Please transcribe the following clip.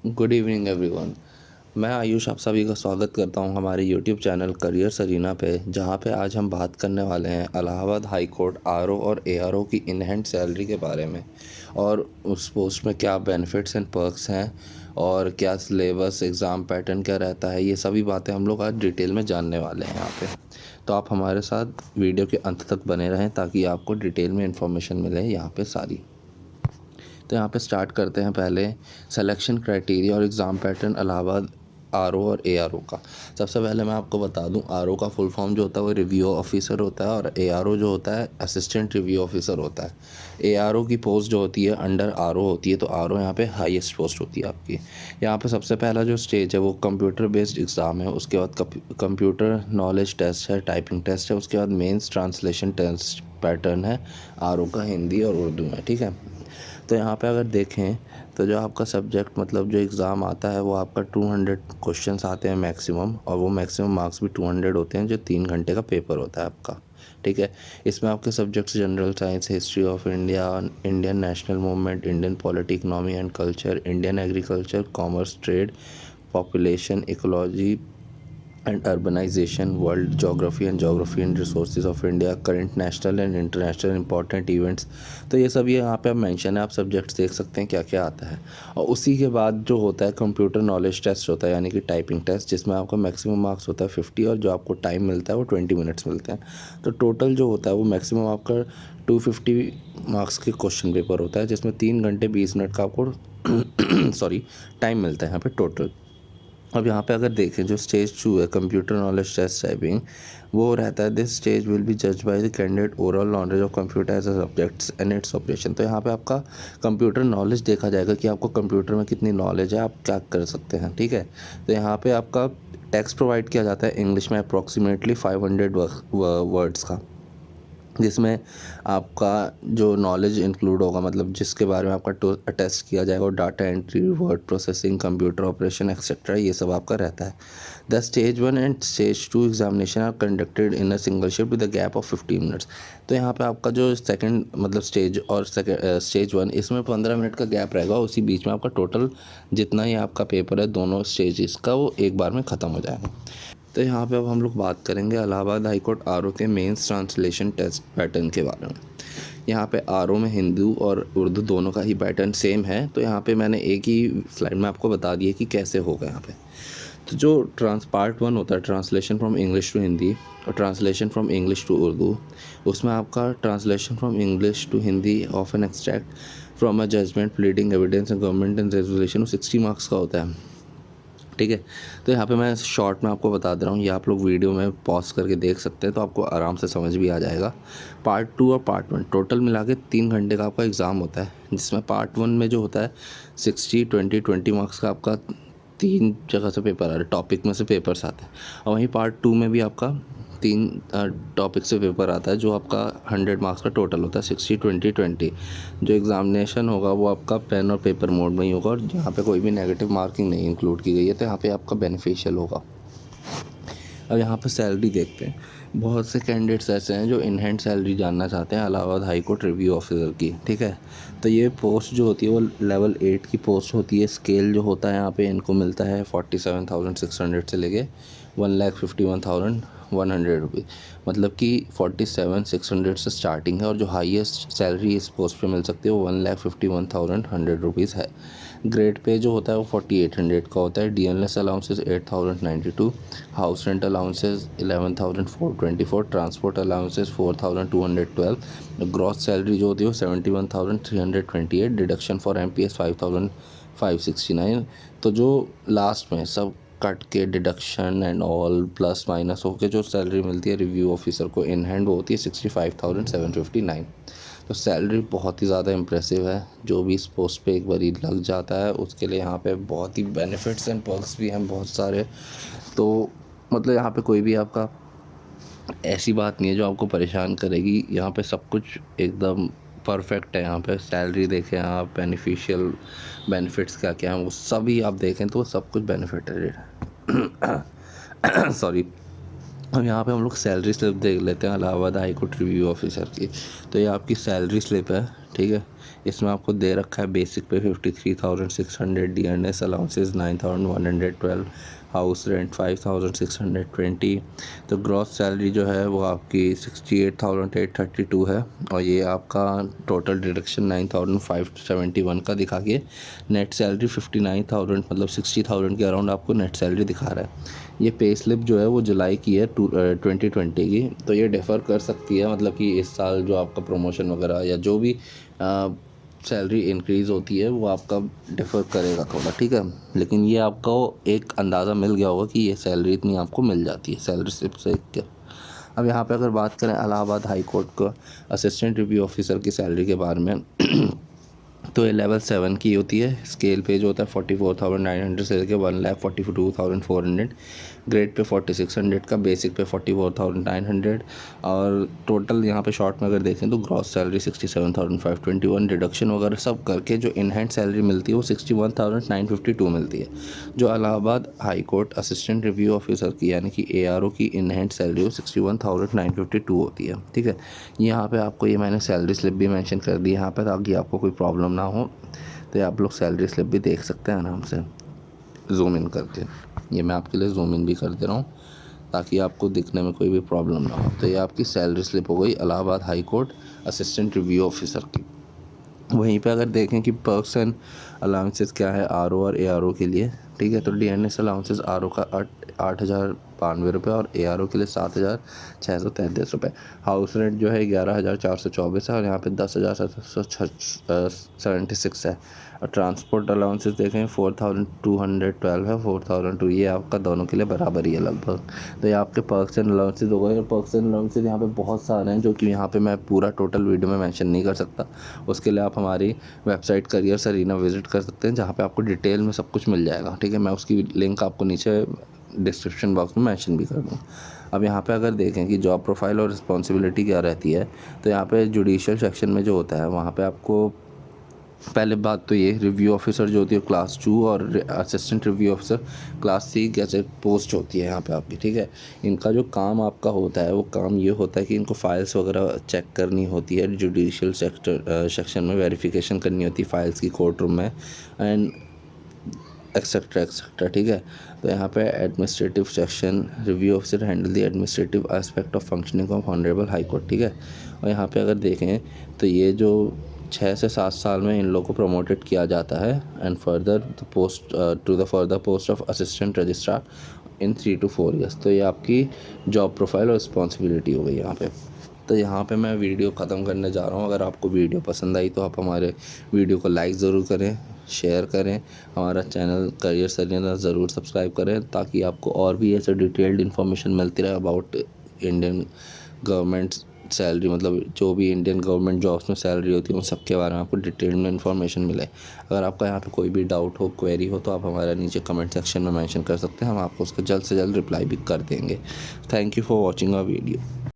Good evening everyone. मैं आयुष आप सभी का स्वागत करता हूं हमारे यूट्यूब चैनल करियर अरीना पे, जहां पे आज हम बात करने वाले हैं इलाहाबाद हाई कोर्ट आरओ और एआरओ की इन हैंड सैलरी के बारे में, और उस पोस्ट में क्या बेनिफिट्स एंड पर्क्स हैं और क्या सिलेबस एग्ज़ाम पैटर्न क्या रहता है। ये सभी बातें हम लोग आज डिटेल में जानने वाले हैं यहाँ पे। तो आप हमारे साथ वीडियो के अंत तक बने रहें ताकि आपको डिटेल में इन्फॉर्मेशन मिले यहाँ पे सारी। तो यहाँ पे स्टार्ट करते हैं पहले सिलेक्शन क्राइटेरिया और एग्ज़ाम पैटर्न इलाहाबाद आरओ और एआरओ का। सबसे पहले मैं आपको बता दूं, आरओ का फुल फॉर्म जो होता है वो रिव्यू ऑफिसर होता है और एआरओ जो होता है असिस्टेंट रिव्यू ऑफिसर होता है। एआरओ की पोस्ट जो होती है अंडर आरओ होती है, तो आरओ यहाँ पे हाईएस्ट पोस्ट होती है आपकी। यहाँ पे सबसे पहला जो स्टेज है वो कंप्यूटर बेस्ड एग्ज़ाम है, उसके बाद कंप्यूटर नॉलेज टेस्ट है, टाइपिंग टेस्ट है, उसके बाद मेंस ट्रांसलेशन टेस्ट पैटर्न है आरओ का हिंदी और उर्दू में। ठीक है, तो यहाँ पे अगर देखें तो जो आपका सब्जेक्ट मतलब जो एग्ज़ाम आता है वो आपका 200 क्वेश्चंस आते हैं मैक्सिमम, और वो मैक्सिमम मार्क्स भी 200 होते हैं, जो 3 घंटे का पेपर होता है आपका। ठीक है, इसमें आपके subjects general science, history of India, Indian national movement, Indian polity, economy and culture, Indian agriculture, commerce, trade, population, ecology and urbanisation, world geography and resources of India, current national and international important events. तो ये सब ये यहाँ पे आप mention है, आप subjects देख सकते हैं क्या क्या आता है। और उसी के बाद जो होता है कंप्यूटर नॉलेज टेस्ट होता है, यानी कि टाइपिंग टेस्ट, जिसमें आपका मैक्सिमम मार्क्स होता है 50 और जो आपको टाइम मिलता है वो 20 मिनट्स मिलते हैं। तो टोटल जो होता है वो मैक्सिमम आपका 250 मार्क्स के क्वेश्चन पेपर होता है, जिसमें 3 घंटे 20 मिनट का आपको सॉरी टाइम मिलता है यहाँ पे टोटल। अब यहाँ पे अगर देखें जो स्टेज 2 है कंप्यूटर नॉलेज टेस्ट टाइपिंग, वो रहता है दिस स्टेज विल बी जज by the candidate overall knowledge of computer as a subjects and its operation. तो यहाँ पे आपका कंप्यूटर नॉलेज देखा जाएगा कि आपको कंप्यूटर में कितनी नॉलेज है, आप क्या कर सकते हैं। ठीक है, तो यहाँ पे आपका टेक्स्ट प्रोवाइड किया जाता है इंग्लिश में अप्रॉक्सीमेटली 500 वर्ड्स का, जिसमें आपका जो नॉलेज इंक्लूड होगा, मतलब जिसके बारे में आपका टेस्ट किया जाएगा, और data entry, word processing, computer operation etcetera, ये सब आपका रहता है। The stage 1 and stage 2 examination are conducted in a single shift with a gap of 15 minutes. तो यहाँ पे आपका जो सेकंड मतलब स्टेज और स्टेज 1, इसमें 15 मिनट का गैप रहेगा, उसी बीच में आपका टोटल जितना ही आपका पेपर है दोनों स्टेजेस का वो एक बार में ख़त्म हो जाएगा। तो यहाँ पे अब हम लोग बात करेंगे इलाहाबाद हाई कोर्ट आरओ के मेंस ट्रांसलेशन टेस्ट पैटर्न के बारे में। यहाँ पे आरओ में हिंदू और उर्दू दोनों का ही पैटर्न सेम है, तो यहाँ पे मैंने एक ही स्लाइड में आपको बता दिया कि कैसे होगा यहाँ पे। तो जो पार्ट 1 होता है translation from English to Hindi और translation from English to Urdu, उसमें आपका translation from English to Hindi of an extract from a judgment, pleading evidence and government and resolution 60 marks का होता है। ठीक है, तो यहाँ पे मैं शॉर्ट में आपको बता दे रहा हूँ, ये आप लोग वीडियो में पॉज करके देख सकते हैं तो आपको आराम से समझ भी आ जाएगा। पार्ट 2 और पार्ट 1 टोटल मिला के 3 घंटे का आपका एग्ज़ाम होता है, जिसमें पार्ट 1 में जो होता है 60 20 मार्क्स का आपका 3 जगह से पेपर आ रहा है, टॉपिक में से पेपर्स आते हैं। और वहीं पार्ट 2 में भी आपका 3 टॉपिक से पेपर आता है, जो आपका 100 मार्क्स का टोटल होता है, 60 20 20। जो एग्ज़ामिनेशन होगा वो आपका पेन और पेपर मोड में ही होगा, और यहाँ पे कोई भी नेगेटिव मार्किंग नहीं इंक्लूड की गई है, तो यहाँ पे आपका बेनिफिशियल होगा। अब यहाँ पे सैलरी देखते हैं। बहुत से कैंडिडेट्स ऐसे हैं जो इन हैंड सैलरी जानना चाहते हैं Allahabad high court review officer की। ठीक है, तो ये पोस्ट जो होती है वो लेवल 8 की पोस्ट होती है। स्केल जो होता है यहाँ पे इनको मिलता है 47,600 से लेके 1,51,100 रुपये, मतलब कि 47,600 से स्टार्टिंग है, और जो हाईएस्ट सैलरी इस पोस्ट पे मिल सकती है वो 1,51,100 रुपीज़ है। ग्रेड पे जो होता है वो 4800 का होता है। DNS allowances 8,092, house rent allowances 11,424, transport allowances 4,212, gross salary जो होती है वो 71,328, डिडक्शन फॉर एमपीएस 5,569। तो जो लास्ट में सब कट के deduction and all plus minus होके जो सैलरी मिलती है रिव्यू ऑफिसर को इन हैंड वो होती है 65,759। तो सैलरी बहुत ही ज़्यादा इम्प्रेसिव है। जो भी इस पोस्ट पे एक बारी लग जाता है उसके लिए यहाँ पे बहुत ही बेनिफिट्स एंड पर्क्स भी हैं बहुत सारे। तो मतलब यहाँ पे कोई भी आपका ऐसी बात नहीं है जो आपको परेशान करेगी, यहाँ पे सब कुछ एकदम परफेक्ट है। यहाँ पे सैलरी देखें आप, बेनिफिशियल बेनिफिट्स क्या क्या हैं वो सभी आप देखें तो सब कुछ बेनिफिटेड है। सॉरी। अब यहाँ पे हम लोग सैलरी स्लिप देख लेते हैं Allahabad high court review officer की। तो ये आपकी सैलरी स्लिप है ठीक है। इसमें आपको दे रखा है बेसिक पे 53,600, डीएनएस अलाउंसेस 9,112, हाउस रेंट 5,620। तो ग्रॉस सैलरी जो है वो आपकी 68,832 है, और ये आपका टोटल डिडक्शन 9,571 का दिखा के नेट सैलरी 59,000 मतलब 60,000 के अराउंड आपको नेट सैलरी दिखा रहा है। ये पे स्लिप जो है वो जुलाई की है 2020 की, तो ये डिफ़र कर सकती है, मतलब कि इस साल जो आपका प्रमोशन वगैरह या जो भी सैलरी इंक्रीज़ होती है वो आपका डिफ़र करेगा थोड़ा, ठीक है। लेकिन ये आपको एक अंदाज़ा मिल गया होगा कि ये सैलरी इतनी आपको मिल जाती है सैलरी स्लिप से क्या। अब यहाँ पे अगर बात करें इलाहाबाद हाई कोर्ट को असिस्टेंट रिव्यू ऑफिसर की सैलरी के बारे में तो ये लेवल 7 की होती है। स्केल पे जो होता है 44,900 से लेकर 1,42,400, ग्रेड पे 4,600 का, बेसिक पे 44,900, और टोटल यहाँ पे शॉर्ट में अगर देखें तो ग्रॉस सैलरी 67,521, डिडक्शन वगैरह सब करके जो इन हैंड सैलरी मिलती है वो 61,952 मिलती है। जो Allahabad high court assistant review officer की यानी कि ARO की इन हैंड सैलरी वो 61,952 होती है, ठीक है। यहाँ पे आपको ये मैंने सैलरी स्लिप भी मेंशन कर दी यहाँ पर, ताकि आपको कोई प्रॉब्लम ना हो। तो ये आप लोग सैलरी स्लिप भी देख सकते हैं आराम से जूम इन करके। ये मैं आपके लिए जूम इन भी कर दे रहा हूँ ताकि आपको दिखने में कोई भी प्रॉब्लम ना हो। तो ये आपकी सैलरी स्लिप हो गई Allahabad high court assistant review officer की। वहीं पे अगर देखें कि पर्क्स एंड अलाउंसेस क्या है RO और ARO के लिए, ठीक है। तो DNS अलाउंसेस RO का 8,092 रुपये और ARO के लिए 7,633 रुपये। हाउस रेंट जो है 11,424 है और यहाँ पे 10,776 है। और ट्रांसपोर्ट अलाउंसेस देखें 4,212 है, 4,002 ये आपका दोनों के लिए बराबर ही है लगभग। तो ये आपके पर्क्स एंड अलाउंसेस हो गए। पर्क्स एंड अलाउंसेस यहाँ पे बहुत सारे हैं जो कि यहाँ पे मैं पूरा टोटल वीडियो में मेंशन नहीं कर सकता। उसके लिए आप हमारी वेबसाइट करियर्स अरीना विजिट कर सकते हैं, जहाँ पे आपको डिटेल में सब कुछ मिल जाएगा, ठीक है। मैं उसकी लिंक आपको नीचे डिस्क्रिप्शन बॉक्स में मेंशन भी कर दूँ। अब यहाँ पे अगर देखें कि जॉब प्रोफाइल और रिस्पॉन्सिबिलिटी क्या रहती है, तो यहाँ पे जुडिशियल सेक्शन में जो होता है वहाँ पे आपको पहले बात तो ये रिव्यू ऑफिसर जो होती है क्लास 2 और assistant review officer class 3 gadget post होती है यहाँ पे आपकी, ठीक है। इनका जो काम आपका होता है वो काम ये होता है कि इनको फाइल्स वगैरह चेक करनी होती है, जुडिशियल सेक्शन में वेरिफिकेशन करनी होती है फाइल्स की कोर्ट रूम में, एंड एक्सेट्रा, ठीक है। तो यहाँ पे administrative section review officer handle the administrative aspect of functioning of honourable high court, ठीक है। और यहाँ पे अगर देखें तो ये जो 6 से 7 साल में इन लोगों को प्रमोटेड किया जाता है, and further the post to the further post of assistant registrar in 3 to 4 years. तो ये आपकी जॉब प्रोफाइल और रिस्पॉन्सिबिलिटी हो गई यहाँ पे। तो यहाँ पे मैं वीडियो ख़त्म करने जा रहा हूँ। अगर आपको वीडियो पसंद आई तो आप हमारे वीडियो को लाइक ज़रूर करें, शेयर करें, हमारा चैनल करियर्स अरीना ज़रूर सब्सक्राइब करें, ताकि आपको और भी ऐसे डिटेल्ड इन्फॉर्मेशन मिलती रहे अबाउट इंडियन गवर्नमेंट सैलरी, मतलब जो भी इंडियन गवर्नमेंट जॉब्स में सैलरी होती है उन सब के बारे में आपको डिटेल में इन्फॉर्मेशन मिले। अगर आपका यहाँ पे कोई भी डाउट हो, क्वेरी हो, तो आप हमारा नीचे कमेंट सेक्शन में मेंशन कर सकते हैं, हम आपको उसका जल्द से जल्द रिप्लाई भी कर देंगे। Thank you for watching our video.